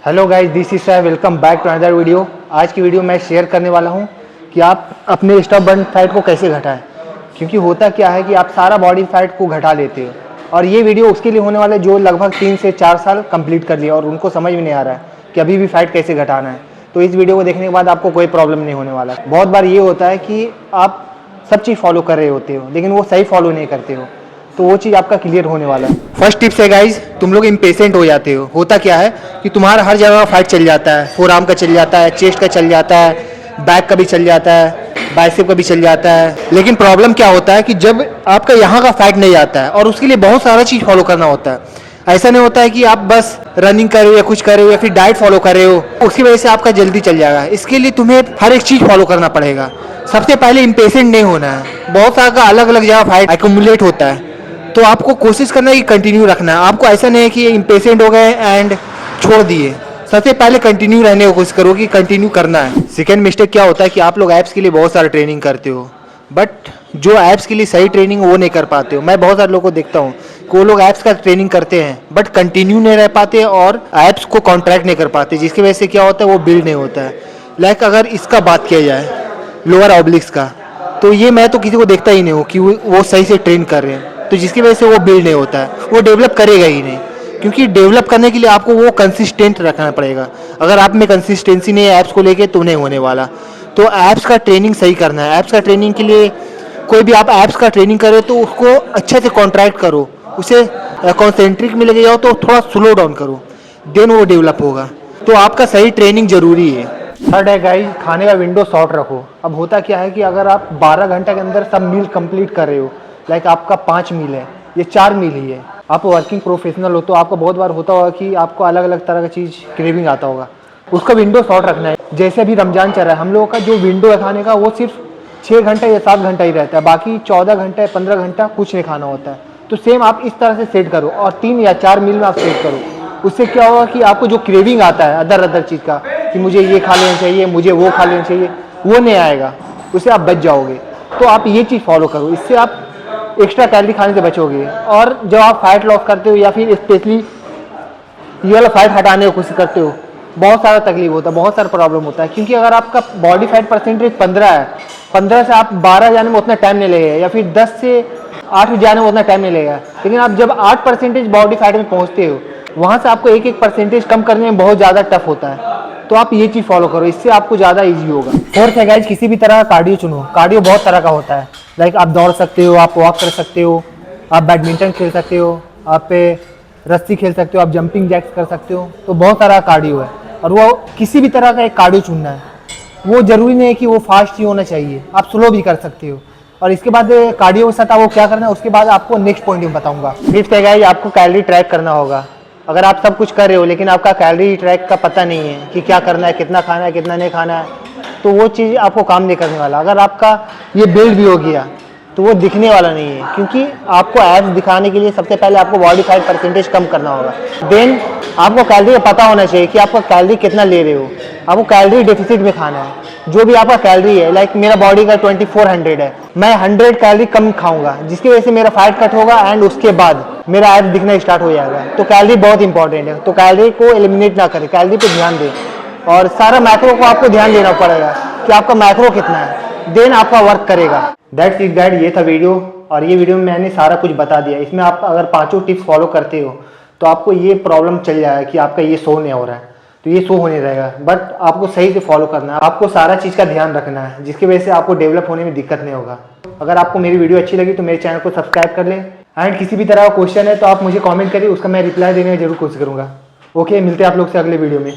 Hello guys, this is Sai, welcome back to another video. आज की video मैं share करने वाला हूं कि आप अपने स्टफ बर्न फैट को कैसे घटाएं। क्योंकि होता क्या है कि आप सारा बॉडी फैट को घटा लेते हो, और ये वीडियो उसके लिए होने वाला है जो लगभग 3 से 4 साल कंप्लीट कर लिया और उनको समझ में नहीं आ रहा है कि अभी भी फैट कैसे घटाना है। तो इस वीडियो को देखने के बाद आपको कोई प्रॉब्लम नहीं होने वाला। बहुत बार ये होता है कि आप सब चीज़ फॉलो कर रहे होते हो लेकिन वो सही फॉलो नहीं करते हो, तो वो चीज़ आपका क्लियर होने वाला है। फर्स्ट टिप्स है गाइज, तुम लोग इम्पेशेंट हो जाते हो। होता क्या है कि तुम्हारा हर जगह का फाइट चल जाता है, फोर आर्म का चल जाता है, चेस्ट का चल जाता है, बैक का भी चल जाता है, बाइसेप का भी चल जाता है। लेकिन प्रॉब्लम क्या होता है कि जब आपका यहाँ का फाइट नहीं आता है और उसके लिए बहुत सारा चीज़ फॉलो करना होता है। ऐसा नहीं होता है कि आप बस रनिंग कर रहे हो या कुछ कर रहे हो या फिर डाइट फॉलो कर रहे हो, उसकी वजह से आपका जल्दी चल जाएगा। इसके लिए तुम्हें हर एक चीज़ फॉलो करना पड़ेगा। सबसे पहले इम्पेशेंट नहीं होना है। बहुत सारा का अलग अलग जगह फाइट एक्यूमुलेट होता है, तो आपको कोशिश करना है कि कंटिन्यू रखना है। आपको ऐसा नहीं है कि इम्पेशेंट हो गए एंड छोड़ दिए। सबसे पहले कंटिन्यू रहने की कोशिश करो कि कंटिन्यू करना है। सेकंड मिस्टेक क्या होता है कि आप लोग ऐप्स के लिए बहुत सारा ट्रेनिंग करते हो, बट जो ऐप्स के लिए सही ट्रेनिंग वो नहीं कर पाते हो। मैं बहुत सारे लोगों को देखता हूँ कि वो लोग ऐप्स का ट्रेनिंग करते हैं बट कंटिन्यू नहीं रह पाते और ऐप्स को कॉन्ट्रैक्ट नहीं कर पाते, जिसकी वजह से क्या होता है वो बिल्ड नहीं होता है। लाइक अगर इसका बात किया जाए लोअर ऑब्लिक्स का, तो ये मैं तो किसी को देखता ही नहीं हूँ कि वो सही से ट्रेन कर रहे हैं, तो जिसकी वजह से वो बिल्ड नहीं होता है, वो डेवलप करेगा ही नहीं। क्योंकि डेवलप करने के लिए आपको वो कंसिस्टेंट रखना पड़ेगा। अगर आप में कंसिस्टेंसी नहीं है ऐप्स को लेके तो नहीं होने वाला। तो ऐप्स का ट्रेनिंग सही करना है। ऐप्स का ट्रेनिंग के लिए कोई भी आप ऐप्स का ट्रेनिंग करो तो उसको अच्छे से कॉन्ट्रैक्ट करो, उसे कॉन्सेंट्रिक में लेके जाओ, तो थोड़ा स्लो डाउन करो, देन वो डेवलप होगा। तो आपका सही ट्रेनिंग जरूरी है। थर्ड है गाइस, खाने का विंडो शॉर्ट रखो। अब होता क्या है कि अगर आप 12 घंटे के अंदर सब मील कंप्लीट कर रहे हो, लाइक आपका 5 मील है, ये 4 मील ही है, आप वर्किंग प्रोफेशनल हो, तो आपको बहुत बार होता होगा कि आपको अलग अलग तरह का चीज़ क्रेविंग आता होगा, उसका विंडो शॉर्ट रखना है। जैसे अभी रमजान चल रहा है, हम लोगों का जो विंडो है खाने का वो सिर्फ 6 घंटा या 7 घंटा ही रहता है, बाकी 14 घंटा 15 घंटा कुछ नहीं खाना होता है। तो सेम आप इस तरह से सेट करो और 3 या 4 मील में आप सेट करो। उससे क्या होगा कि आपको जो क्रेविंग आता है अदर चीज़ का कि मुझे ये खा लेना चाहिए, मुझे वो खा लेना चाहिए, वो नहीं आएगा, उससे आप बच जाओगे। तो आप ये चीज़ फॉलो करो, इससे आप एक्स्ट्रा कैलोरी खाने से बचोगे। और जब आप फैट लॉस करते हो या फिर स्पेशली ये वाला फैट हटाने की कोशिश करते हो, बहुत सारा तकलीफ होता है, बहुत सारा प्रॉब्लम होता है। क्योंकि अगर आपका बॉडी फैट परसेंटेज 15 है, 15 से आप 12 जाने में उतना टाइम नहीं लगेगा, या फिर 10 से 8 जाने में उतना टाइम नहीं लगेगा। लेकिन आप जब 8% बॉडी फैट में पहुँचते हो, वहाँ से आपको एक परसेंटेज कम करने में बहुत ज़्यादा टफ होता है। तो आप ये चीज़ फॉलो करो, इससे आपको ज़्यादा ईजी होगा। फोर्थ है गाइस, किसी भी तरह का कार्डियो चुनो। कार्डियो बहुत तरह का होता है, लाइक आप दौड़ सकते हो, आप वॉक कर सकते हो, आप बैडमिंटन खेल सकते हो, आप रस्सी खेल सकते हो, आप जंपिंग जैक्स कर सकते हो। तो बहुत सारा कार्डियो है और वो किसी भी तरह का एक कार्डियो चुनना है। वो ज़रूरी नहीं है कि वो फास्ट ही होना चाहिए, आप स्लो भी कर सकते हो। और इसके बाद कार्डियो के साथ आपको क्या करना है उसके बाद आपको नेक्स्ट पॉइंट में बताऊंगा। फिफ्थ है गाइस, आपको कैलोरी ट्रैक करना होगा। अगर आप सब कुछ कर रहे हो लेकिन आपका कैलोरी ट्रैक का पता नहीं है कि क्या करना है, कितना खाना है, कितना नहीं खाना है, तो वो चीज़ आपको काम नहीं करने वाला। अगर आपका ये बिल्ड भी हो गया तो वो दिखने वाला नहीं है, क्योंकि आपको एब्स दिखाने के लिए सबसे पहले आपको बॉडी फैट परसेंटेज कम करना होगा। देन आपको कैलोरी का पता होना चाहिए कि आपका कैलोरी कितना ले रहे हो। आपको कैलोरी डेफिसिट में खाना है। जो भी आपका कैलोरी है, लाइक मेरा बॉडी का 2400 है, मैं 100 कैलोरी कम खाऊंगा, जिसकी वजह से मेरा फैट कट होगा एंड उसके बाद मेरा एब्स दिखना स्टार्ट हो जाएगा। तो कैलोरी बहुत इंपॉर्टेंट है, तो कैलोरी को एलिमिनेट ना करें, कैलोरी पे ध्यान दें। और सारा मैक्रो को आपको ध्यान देना पड़ेगा कि आपका मैक्रो कितना है, देन आपका वर्क करेगा। दैट्स इट गाइड, ये था वीडियो। और ये वीडियो में मैंने सारा कुछ बता दिया। इसमें आप अगर 5 टिप्स फॉलो करते हो तो आपको ये प्रॉब्लम चल जाएगा कि आपका ये शो नहीं हो रहा है, तो ये शो होने रहेगा। बट आपको सही से फॉलो करना है, आपको सारा चीज़ का ध्यान रखना है, जिसकी वजह से आपको डेवलप होने में दिक्कत नहीं होगा। अगर आपको मेरी वीडियो अच्छी लगी तो मेरे चैनल को सब्सक्राइब कर लें। एंड किसी भी तरह का क्वेश्चन है तो आप मुझे कमेंट करिए, उसका मैं रिप्लाई देने की जरूर कोशिश करूँगा। ओके, मिलते हैं आप लोग से अगले वीडियो में।